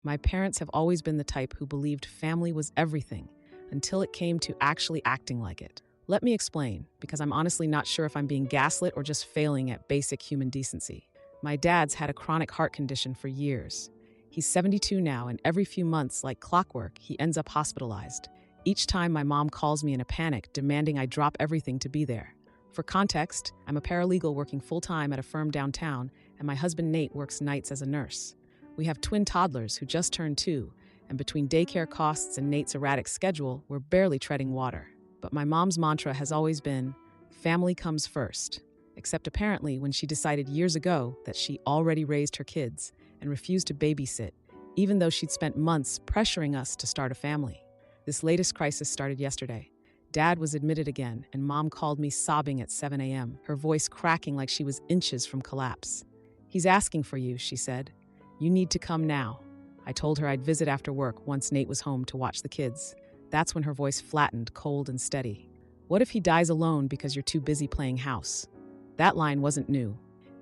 My parents have always been the type who believed family was everything until it came to actually acting like it. Let me explain, because I'm honestly not sure if I'm being gaslit or just failing at basic human decency. My dad's had a chronic heart condition for years. He's 72 now, and every few months, like clockwork, he ends up hospitalized. Each time my mom calls me in a panic, demanding I drop everything to be there. For context, I'm a paralegal working full-time at a firm downtown, and my husband Nate works nights as a nurse. We have twin toddlers who just turned 2, and between daycare costs and Nate's erratic schedule, we're barely treading water. But my mom's mantra has always been, family comes first. Except apparently when she decided years ago that she already raised her kids and refused to babysit, even though she'd spent months pressuring us to start a family. This latest crisis started yesterday. Dad was admitted again, and Mom called me sobbing at 7 a.m., her voice cracking like she was inches from collapse. "He's asking for you," she said. "You need to come now." I told her I'd visit after work once Nate was home to watch the kids. That's when her voice flattened, cold and steady. "What if he dies alone because you're too busy playing house?" That line wasn't new.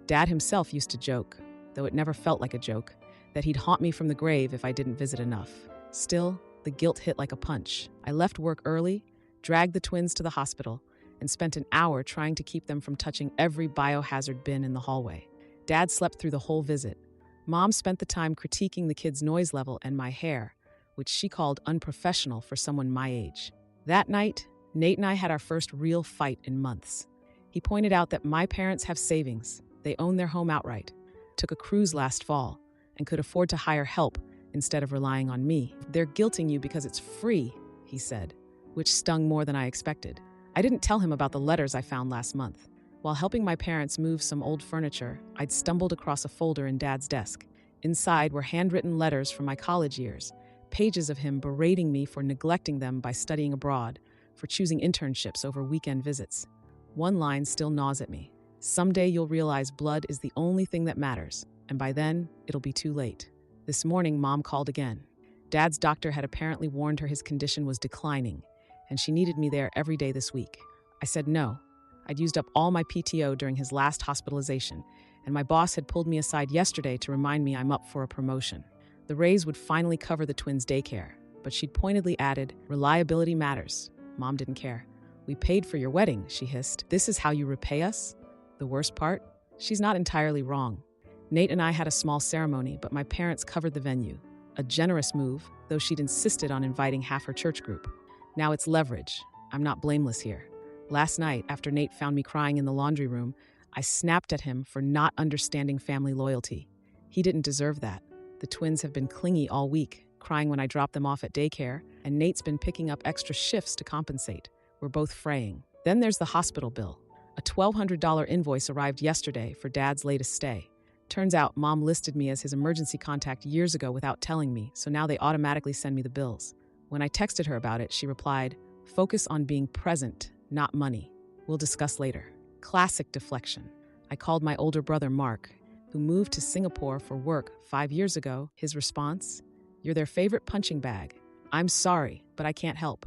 Dad himself used to joke, though it never felt like a joke, that he'd haunt me from the grave if I didn't visit enough. Still, the guilt hit like a punch. I left work early, dragged the twins to the hospital, and spent an hour trying to keep them from touching every biohazard bin in the hallway. Dad slept through the whole visit. Mom spent the time critiquing the kids' noise level and my hair, which she called unprofessional for someone my age. That night, Nate and I had our first real fight in months. He pointed out that my parents have savings. They own their home outright, took a cruise last fall, and could afford to hire help instead of relying on me. "They're guilting you because it's free," he said, which stung more than I expected. I didn't tell him about the letters I found last month. While helping my parents move some old furniture, I'd stumbled across a folder in Dad's desk. Inside were handwritten letters from my college years, pages of him berating me for neglecting them by studying abroad, for choosing internships over weekend visits. One line still gnaws at me. "Someday you'll realize blood is the only thing that matters, and by then, it'll be too late." This morning, Mom called again. Dad's doctor had apparently warned her his condition was declining, and she needed me there every day this week. I said no. I'd used up all my PTO during his last hospitalization, and my boss had pulled me aside yesterday to remind me I'm up for a promotion. The raise would finally cover the twins' daycare, but she'd pointedly added, "Reliability matters." Mom didn't care. "We paid for your wedding," she hissed. "This is how you repay us?" The worst part? She's not entirely wrong. Nate and I had a small ceremony, but my parents covered the venue. A generous move, though she'd insisted on inviting half her church group. Now it's leverage. I'm not blameless here. Last night, after Nate found me crying in the laundry room, I snapped at him for not understanding family loyalty. He didn't deserve that. The twins have been clingy all week, crying when I drop them off at daycare, and Nate's been picking up extra shifts to compensate. We're both fraying. Then there's the hospital bill. A $1,200 invoice arrived yesterday for Dad's latest stay. Turns out Mom listed me as his emergency contact years ago without telling me, so now they automatically send me the bills. When I texted her about it, she replied, "Focus on being present, not money. We'll discuss later." Classic deflection. I called my older brother Mark, who moved to Singapore for work 5 years ago. His response? "You're their favorite punching bag. I'm sorry, but I can't help."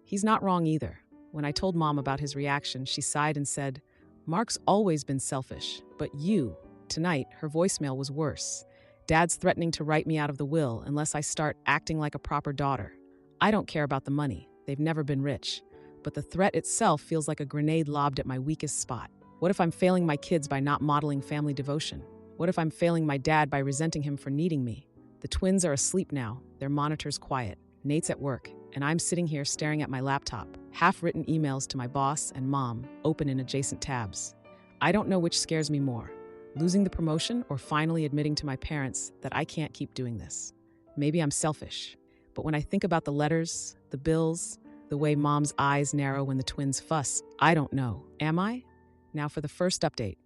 He's not wrong either. When I told Mom about his reaction, she sighed and said, "Mark's always been selfish, but you." Tonight, her voicemail was worse. "Dad's threatening to write me out of the will unless I start acting like a proper daughter. I don't care about the money. They've never been rich. But the threat itself feels like a grenade lobbed at my weakest spot. What if I'm failing my kids by not modeling family devotion? What if I'm failing my dad by resenting him for needing me? The twins are asleep now, their monitors quiet. Nate's at work, and I'm sitting here staring at my laptop, half-written emails to my boss and Mom, open in adjacent tabs. I don't know which scares me more, losing the promotion or finally admitting to my parents that I can't keep doing this. Maybe I'm selfish, but when I think about the letters, the bills, the way Mom's eyes narrow when the twins fuss, I don't know. Am I? Now for the first update.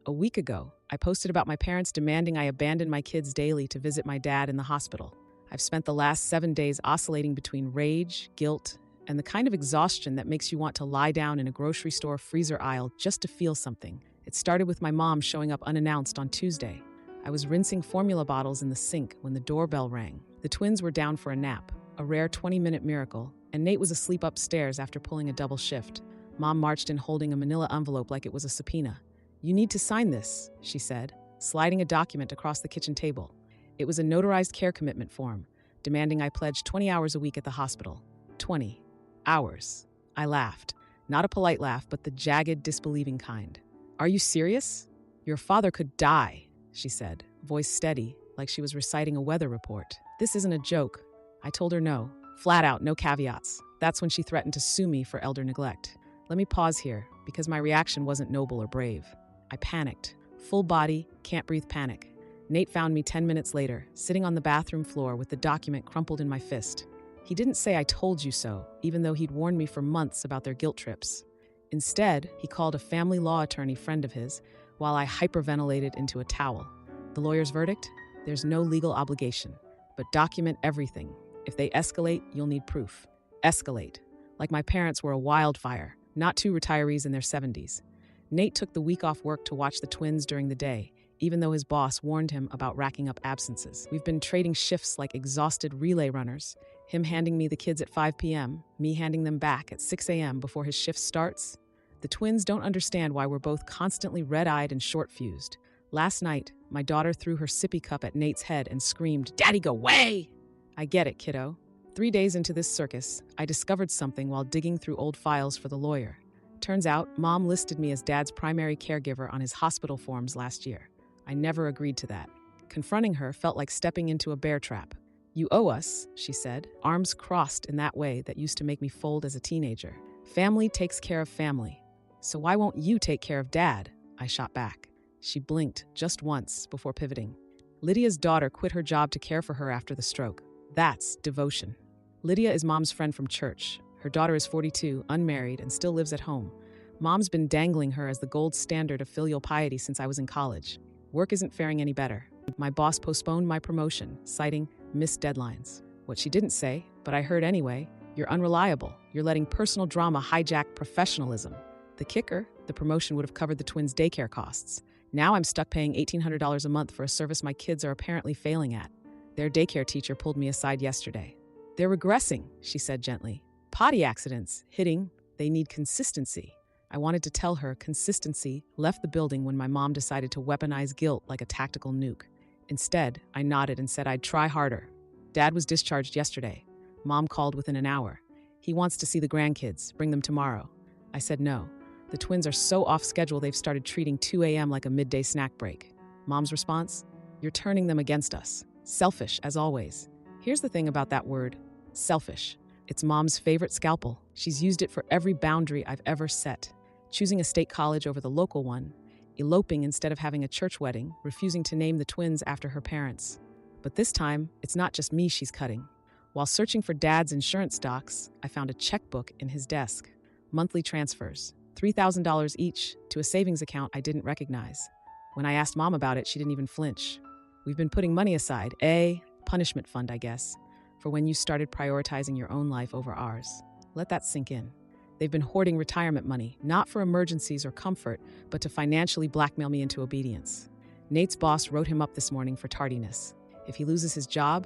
A week ago, I posted about my parents demanding I abandon my kids daily to visit my dad in the hospital. I've spent the last 7 days oscillating between rage, guilt, and the kind of exhaustion that makes you want to lie down in a grocery store freezer aisle just to feel something. It started with my mom showing up unannounced on Tuesday. I was rinsing formula bottles in the sink when the doorbell rang. The twins were down for a nap, a rare 20-minute miracle, and Nate was asleep upstairs after pulling a double shift. Mom marched in holding a manila envelope like it was a subpoena. "You need to sign this," she said, sliding a document across the kitchen table. It was a notarized care commitment form, demanding I pledge 20 hours a week at the hospital. 20 hours. I laughed. Not a polite laugh, but the jagged, disbelieving kind. Are you serious? Your father could die, she said, voice steady, like she was reciting a weather report. This isn't a joke. I told her no. Flat out, no caveats. That's when she threatened to sue me for elder neglect. Let me pause here, because my reaction wasn't noble or brave. I panicked. Full body, can't breathe panic. Nate found me 10 minutes later, sitting on the bathroom floor with the document crumpled in my fist. He didn't say I told you so, even though he'd warned me for months about their guilt trips. Instead, he called a family law attorney friend of his while I hyperventilated into a towel. The lawyer's verdict? There's no legal obligation, but document everything. If they escalate, you'll need proof. Escalate. Like my parents were a wildfire, not two retirees in their 70s. Nate took the week off work to watch the twins during the day, even though his boss warned him about racking up absences. We've been trading shifts like exhausted relay runners, him handing me the kids at 5 p.m., me handing them back at 6 a.m. before his shift starts. The twins don't understand why we're both constantly red-eyed and short-fused. Last night, my daughter threw her sippy cup at Nate's head and screamed, "Daddy, go away!" I get it, kiddo. 3 days into this circus, I discovered something while digging through old files for the lawyer. Turns out, Mom listed me as Dad's primary caregiver on his hospital forms last year. I never agreed to that. Confronting her felt like stepping into a bear trap. "You owe us," she said, arms crossed in that way that used to make me fold as a teenager. "Family takes care of family. So why won't you take care of Dad?" I shot back. She blinked just once before pivoting. Lydia's daughter quit her job to care for her after the stroke. That's devotion. Lydia is Mom's friend from church. Her daughter is 42, unmarried, and still lives at home. Mom's been dangling her as the gold standard of filial piety since I was in college. Work isn't faring any better. My boss postponed my promotion, citing missed deadlines. What she didn't say, but I heard anyway, "You're unreliable. You're letting personal drama hijack professionalism." The kicker, the promotion would have covered the twins' daycare costs. Now I'm stuck paying $1,800 a month for a service my kids are apparently failing at. Their daycare teacher pulled me aside yesterday. "They're regressing," she said gently. "Potty accidents, hitting, they need consistency." I wanted to tell her consistency left the building when my mom decided to weaponize guilt like a tactical nuke. Instead, I nodded and said I'd try harder. Dad was discharged yesterday. Mom called within an hour. He wants to see the grandkids, bring them tomorrow. I said no. The twins are so off schedule they've started treating 2 a.m. like a midday snack break. Mom's response? "You're turning them against us. Selfish, as always." Here's the thing about that word, selfish. It's Mom's favorite scalpel. She's used it for every boundary I've ever set. Choosing a state college over the local one, eloping instead of having a church wedding, refusing to name the twins after her parents. But this time, it's not just me she's cutting. While searching for Dad's insurance docs, I found a checkbook in his desk. Monthly transfers, $3,000 each, to a savings account I didn't recognize. When I asked Mom about it, she didn't even flinch. "We've been putting money aside, a punishment fund, I guess, for when you started prioritizing your own life over ours." Let that sink in. They've been hoarding retirement money, not for emergencies or comfort, but to financially blackmail me into obedience. Nate's boss wrote him up this morning for tardiness. If he loses his job,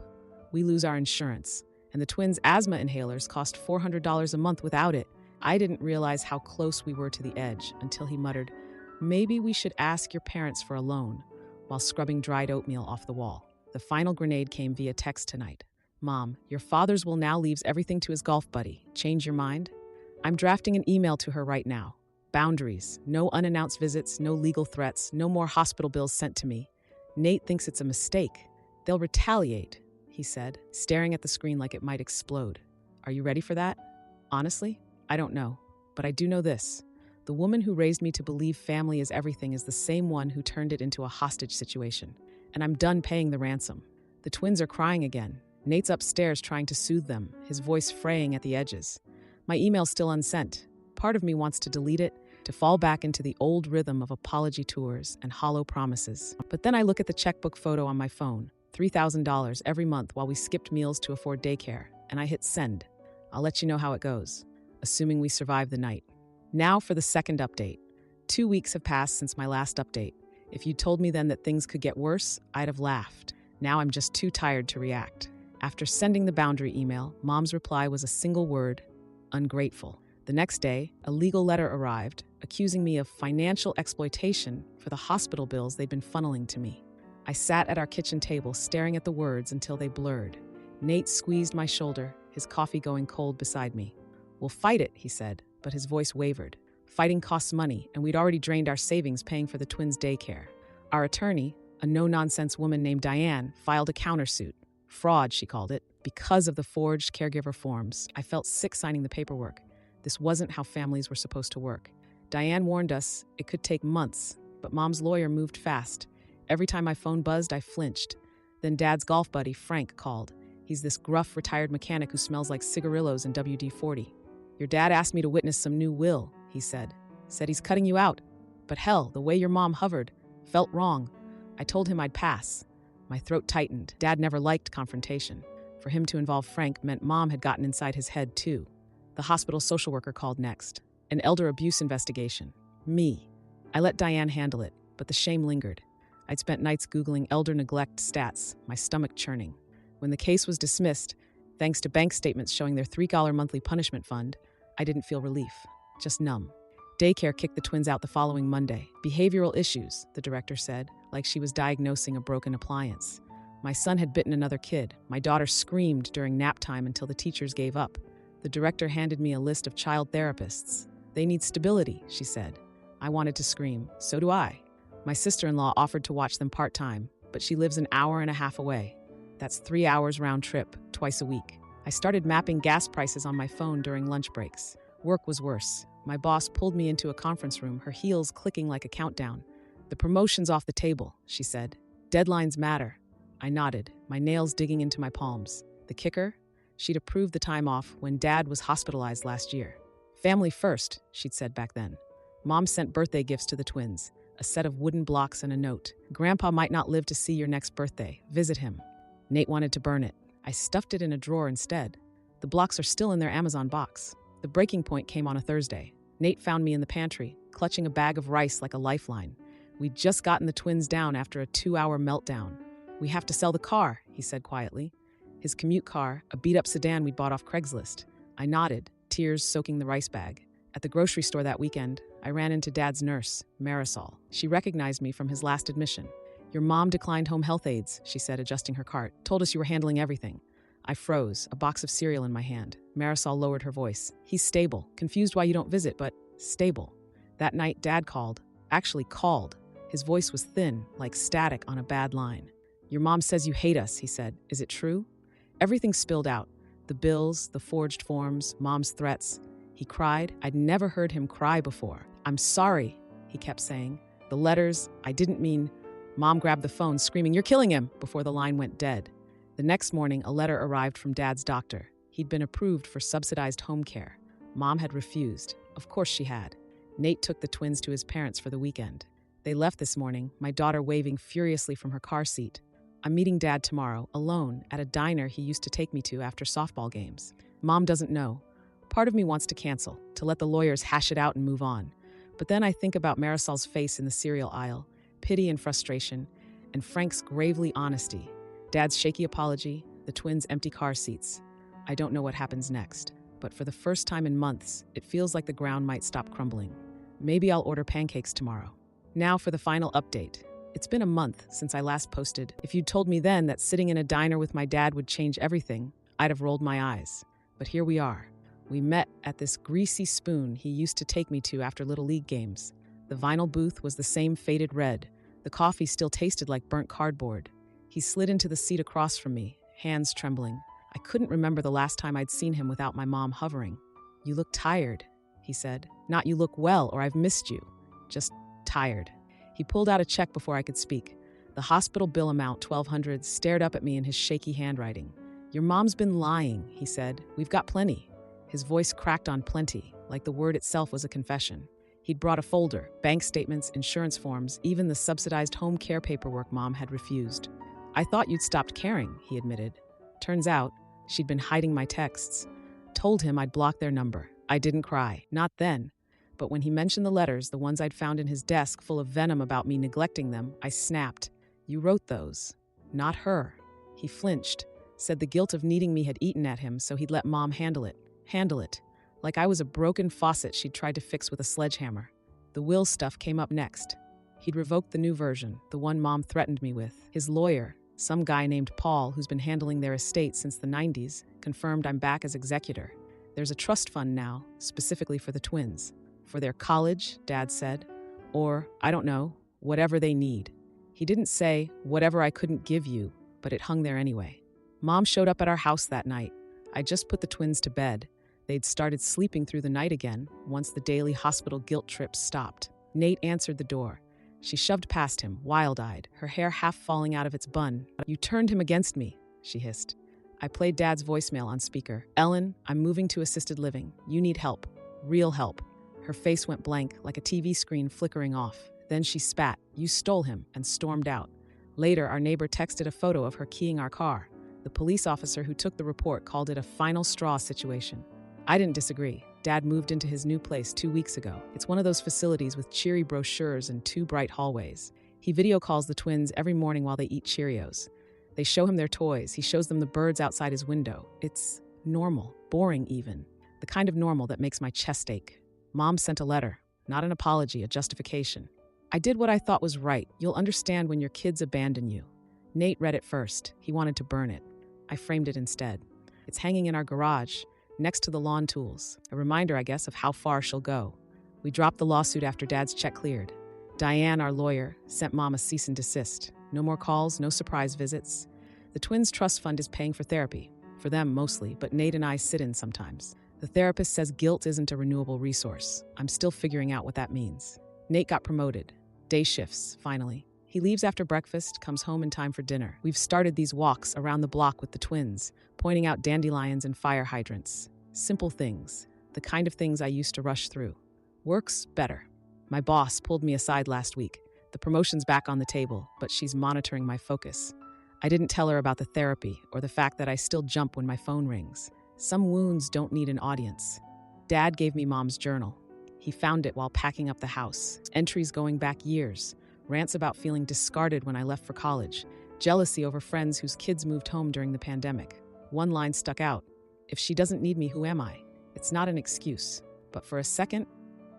we lose our insurance. And the twins' asthma inhalers cost $400 a month without it. I didn't realize how close we were to the edge until he muttered, "Maybe we should ask your parents for a loan," while scrubbing dried oatmeal off the wall. The final grenade came via text tonight. "Mom, your father's will now leaves everything to his golf buddy. Change your mind?" I'm drafting an email to her right now. Boundaries, no unannounced visits, no legal threats, no more hospital bills sent to me. Nate thinks it's a mistake. "They'll retaliate," he said, staring at the screen like it might explode. Are you ready for that? Honestly, I don't know. But I do know this. The woman who raised me to believe family is everything is the same one who turned it into a hostage situation. And I'm done paying the ransom. The twins are crying again. Nate's upstairs trying to soothe them, his voice fraying at the edges. My email's still unsent. Part of me wants to delete it, to fall back into the old rhythm of apology tours and hollow promises. But then I look at the checkbook photo on my phone, $3,000 every month while we skipped meals to afford daycare, and I hit send. I'll let you know how it goes, assuming we survive the night. Now for the second update. 2 weeks have passed since my last update. If you'd told me then that things could get worse, I'd have laughed. Now I'm just too tired to react. After sending the boundary email, Mom's reply was a single word: ungrateful. The next day, a legal letter arrived, accusing me of financial exploitation for the hospital bills they'd been funneling to me. I sat at our kitchen table, staring at the words until they blurred. Nate squeezed my shoulder, his coffee going cold beside me. "We'll fight it," he said, but his voice wavered. Fighting costs money, and we'd already drained our savings paying for the twins' daycare. Our attorney, a no-nonsense woman named Diane, filed a countersuit. Fraud, she called it, because of the forged caregiver forms. I felt sick signing the paperwork. This wasn't how families were supposed to work. Diane warned us it could take months, but Mom's lawyer moved fast. Every time my phone buzzed, I flinched. Then Dad's golf buddy, Frank, called. He's this gruff, retired mechanic who smells like cigarillos and WD-40. "Your dad asked me to witness some new will," he said. "Said he's cutting you out. But hell, the way your mom hovered felt wrong." I told him I'd pass. My throat tightened. Dad never liked confrontation. For him to involve Frank meant Mom had gotten inside his head, too. The hospital social worker called next. An elder abuse investigation. Me. I let Diane handle it, but the shame lingered. I'd spent nights Googling elder neglect stats, my stomach churning. When the case was dismissed, thanks to bank statements showing their $3 monthly punishment fund, I didn't feel relief, just numb. Daycare kicked the twins out the following Monday. Behavioral issues, the director said, like she was diagnosing a broken appliance. My son had bitten another kid. My daughter screamed during nap time until the teachers gave up. The director handed me a list of child therapists. "They need stability," she said. I wanted to scream. So do I. My sister-in-law offered to watch them part-time, but she lives an hour and a half away. That's 3 hours round trip, twice a week. I started mapping gas prices on my phone during lunch breaks. Work was worse. My boss pulled me into a conference room, her heels clicking like a countdown. "The promotion's off the table," she said. "Deadlines matter." I nodded, my nails digging into my palms. The kicker? She'd approved the time off when Dad was hospitalized last year. "Family first," she'd said back then. Mom sent birthday gifts to the twins, a set of wooden blocks and a note. "Grandpa might not live to see your next birthday. Visit him." Nate wanted to burn it. I stuffed it in a drawer instead. The blocks are still in their Amazon box. The breaking point came on a Thursday. Nate found me in the pantry, clutching a bag of rice like a lifeline. We'd just gotten the twins down after a 2-hour meltdown. "We have to sell the car," he said quietly. His commute car, a beat-up sedan we'd bought off Craigslist. I nodded, tears soaking the rice bag. At the grocery store that weekend, I ran into Dad's nurse, Marisol. She recognized me from his last admission. "Your mom declined home health aides," she said, adjusting her cart. "Told us you were handling everything." I froze, a box of cereal in my hand. Marisol lowered her voice. "He's stable. Confused why you don't visit, but stable." That night, Dad called. Actually called. His voice was thin, like static on a bad line. "Your mom says you hate us," he said. "Is it true?" Everything spilled out. The bills, the forged forms, Mom's threats. He cried. I'd never heard him cry before. "I'm sorry," he kept saying. "The letters, I didn't mean..." Mom grabbed the phone, screaming, "You're killing him," before the line went dead. The next morning, a letter arrived from Dad's doctor. He'd been approved for subsidized home care. Mom had refused. Of course she had. Nate took the twins to his parents for the weekend. They left this morning, my daughter waving furiously from her car seat. I'm meeting Dad tomorrow, alone, at a diner he used to take me to after softball games. Mom doesn't know. Part of me wants to cancel, to let the lawyers hash it out and move on. But then I think about Marisol's face in the cereal aisle, pity and frustration, and Frank's gravely honesty. Dad's shaky apology, the twins' empty car seats. I don't know what happens next, but for the first time in months, it feels like the ground might stop crumbling. Maybe I'll order pancakes tomorrow. Now for the final update. It's been a month since I last posted. If you'd told me then that sitting in a diner with my dad would change everything, I'd have rolled my eyes. But here we are. We met at this greasy spoon he used to take me to after Little League games. The vinyl booth was the same faded red. The coffee still tasted like burnt cardboard. He slid into the seat across from me, hands trembling. I couldn't remember the last time I'd seen him without my mom hovering. "You look tired," he said. "Not you look well or I've missed you. Just tired." He pulled out a check before I could speak. The hospital bill amount, $1,200, stared up at me in his shaky handwriting. "Your mom's been lying," he said. "We've got plenty." His voice cracked on plenty, like the word itself was a confession. He'd brought a folder, bank statements, insurance forms, even the subsidized home care paperwork Mom had refused. "I thought you'd stopped caring," he admitted. Turns out, she'd been hiding my texts. Told him I'd block their number. I didn't cry, not then. But when he mentioned the letters, the ones I'd found in his desk full of venom about me neglecting them, I snapped. "You wrote those. Not her." He flinched, said the guilt of needing me had eaten at him, so he'd let Mom handle it. Handle it. Like I was a broken faucet she'd tried to fix with a sledgehammer. The will stuff came up next. He'd revoked the new version, the one Mom threatened me with. His lawyer, some guy named Paul who's been handling their estate since the 90s, confirmed I'm back as executor. There's a trust fund now, specifically for the twins. For their college, Dad said. Or, I don't know, whatever they need. He didn't say, whatever I couldn't give you, but it hung there anyway. Mom showed up at our house that night. I just put the twins to bed. They'd started sleeping through the night again once the daily hospital guilt trips stopped. Nate answered the door. She shoved past him, wild-eyed, her hair half falling out of its bun. You turned him against me, she hissed. I played Dad's voicemail on speaker. Ellen, I'm moving to assisted living. You need help. Real help. Her face went blank, like a TV screen flickering off. Then she spat. You stole him, and stormed out. Later, our neighbor texted a photo of her keying our car. The police officer who took the report called it a final straw situation. I didn't disagree. Dad moved into his new place 2 weeks ago. It's one of those facilities with cheery brochures and 2 bright hallways. He video calls the twins every morning while they eat Cheerios. They show him their toys. He shows them the birds outside his window. It's normal, boring even. The kind of normal that makes my chest ache. Mom sent a letter, not an apology, a justification. I did what I thought was right. You'll understand when your kids abandon you. Nate read it first. He wanted to burn it. I framed it instead. It's hanging in our garage, next to the lawn tools. A reminder, I guess, of how far she'll go. We dropped the lawsuit after Dad's check cleared. Diane, our lawyer, sent Mom a cease and desist. No more calls, no surprise visits. The twins' trust fund is paying for therapy. For them, mostly, but Nate and I sit in sometimes. The therapist says guilt isn't a renewable resource. I'm still figuring out what that means. Nate got promoted. Day shifts, finally. He leaves after breakfast, comes home in time for dinner. We've started these walks around the block with the twins, pointing out dandelions and fire hydrants. Simple things, the kind of things I used to rush through. Works better. My boss pulled me aside last week. The promotion's back on the table, but she's monitoring my focus. I didn't tell her about the therapy or the fact that I still jump when my phone rings. Some wounds don't need an audience. Dad gave me Mom's journal. He found it while packing up the house. Entries going back years. Rants about feeling discarded when I left for college. Jealousy over friends whose kids moved home during the pandemic. One line stuck out. If she doesn't need me, who am I? It's not an excuse. But for a second,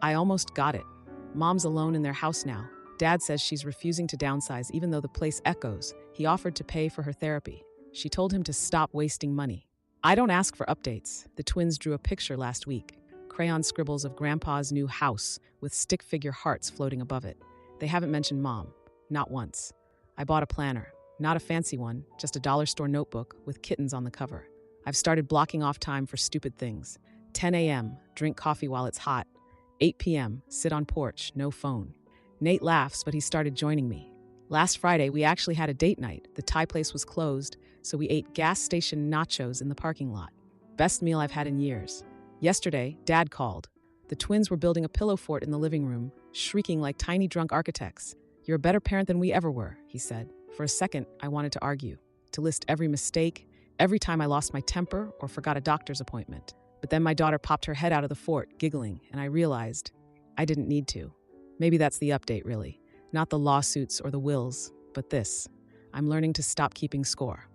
I almost got it. Mom's alone in their house now. Dad says she's refusing to downsize even though the place echoes. He offered to pay for her therapy. She told him to stop wasting money. I don't ask for updates. The twins drew a picture last week. Crayon scribbles of Grandpa's new house with stick figure hearts floating above it. They haven't mentioned Mom. Not once. I bought a planner. Not a fancy one, just a dollar store notebook with kittens on the cover. I've started blocking off time for stupid things. 10 a.m., drink coffee while it's hot. 8 p.m., sit on porch, no phone. Nate laughs, but he started joining me. Last Friday, we actually had a date night. The Thai place was closed, so we ate gas station nachos in the parking lot. Best meal I've had in years. Yesterday, Dad called. The twins were building a pillow fort in the living room, shrieking like tiny drunk architects. You're a better parent than we ever were, he said. For a second, I wanted to argue, to list every mistake, every time I lost my temper or forgot a doctor's appointment. But then my daughter popped her head out of the fort, giggling, and I realized I didn't need to. Maybe that's the update, really. Not the lawsuits or the wills, but this. I'm learning to stop keeping score.